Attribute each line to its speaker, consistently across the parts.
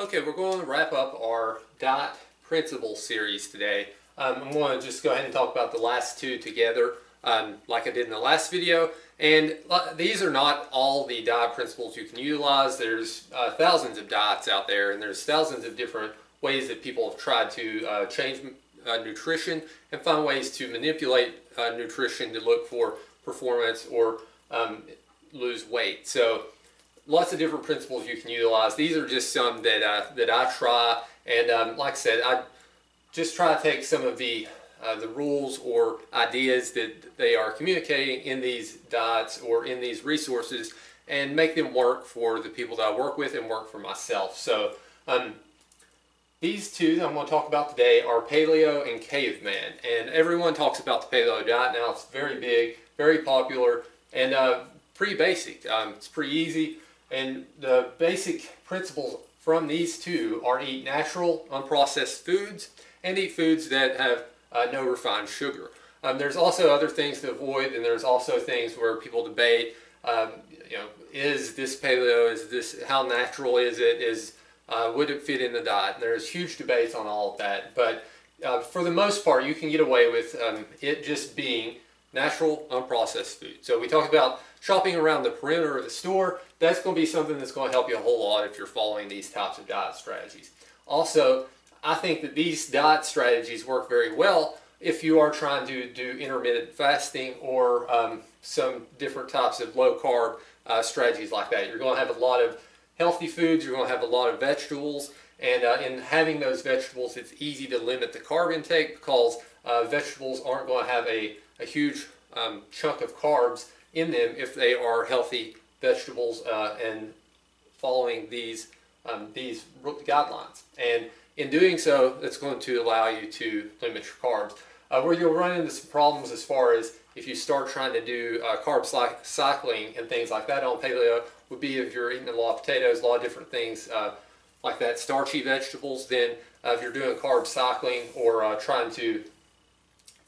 Speaker 1: Okay, we're going to wrap up our diet principles series today. I'm going to just go ahead and talk about the last two together, like I did in the last video. And these are not all the diet principles you can utilize. There's thousands of diets out there, and there's thousands of different ways that people have tried to change nutrition and find ways to manipulate nutrition to look for performance or lose weight. So lots of different principles you can utilize. These are just some that I try, and like I said, I just try to take some of the rules or ideas that they are communicating in these diets or in these resources and make them work for the people that I work with and work for myself. So these two that I'm going to talk about today are Paleo and Caveman, and everyone talks about the Paleo diet now. It's very big, very popular, and pretty basic. It's pretty easy. And the basic principles from these two are eat natural, unprocessed foods and eat foods that have no refined sugar. There's also other things to avoid, and there's also things where people debate, is this paleo, is this, how natural is it, would it fit in the diet? And there's huge debates on all of that, but for the most part, you can get away with it just being natural, unprocessed food. So we talked about shopping around the perimeter of the store. That's going to be something that's going to help you a whole lot if you're following these types of diet strategies. Also, I think that these diet strategies work very well if you are trying to do intermittent fasting or some different types of low carb strategies like that. You're going to have a lot of healthy foods, you're going to have a lot of vegetables, and in having those vegetables, it's easy to limit the carb intake because vegetables aren't going to have a huge chunk of carbs in them if they are healthy vegetables and following these guidelines. And in doing so, it's going to allow you to limit your carbs. Where you'll run into some problems as far as if you start trying to do carb cycling and things like that on paleo would be if you're eating a lot of potatoes, a lot of different things like that, starchy vegetables. Then if you're doing carb cycling or trying to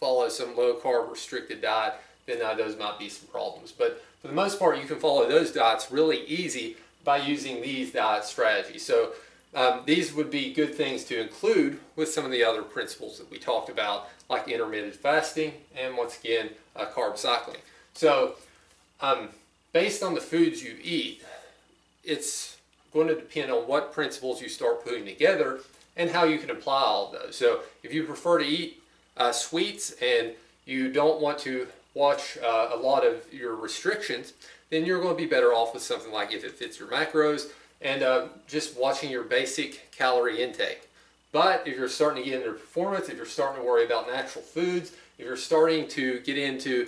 Speaker 1: follow some low carb restricted diet, then those might be some problems. But for the most part, you can follow those diets really easy by using these diet strategies. So these would be good things to include with some of the other principles that we talked about, like intermittent fasting and, once again, carb cycling. So based on the foods you eat, it's going to depend on what principles you start putting together and how you can apply all of those. So if you prefer to eat sweets and you don't want to watch a lot of your restrictions, then you're going to be better off with something like If It Fits Your Macros and just watching your basic calorie intake. But if you're starting to get into performance, if you're starting to worry about natural foods, if you're starting to get into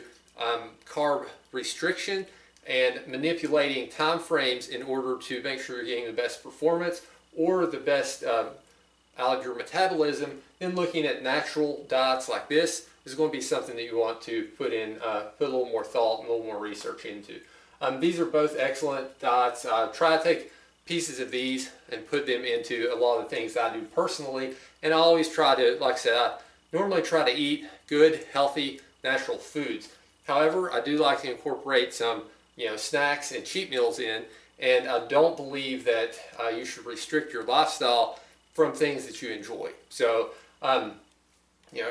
Speaker 1: carb restriction and manipulating time frames in order to make sure you're getting the best performance or the best out of your metabolism, then looking at natural diets like this is going to be something that you want to put a little more thought and a little more research into. These are both excellent diets. Try to take pieces of these and put them into a lot of the things I do personally, and I always try to, like I said, I normally try to eat good, healthy, natural foods. However, I do like to incorporate some snacks and cheat meals in, and I don't believe that you should restrict your lifestyle from things that you enjoy. So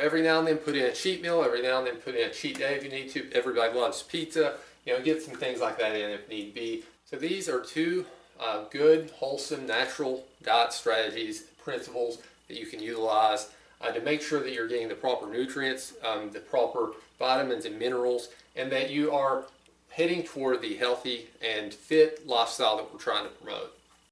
Speaker 1: every now and then put in a cheat meal, every now and then put in a cheat day if you need to. Everybody loves pizza. Get some things like that in if need be. So these are two good, wholesome, natural diet strategies, principles that you can utilize to make sure that you're getting the proper nutrients, the proper vitamins and minerals, and that you are heading toward the healthy and fit lifestyle that we're trying to promote.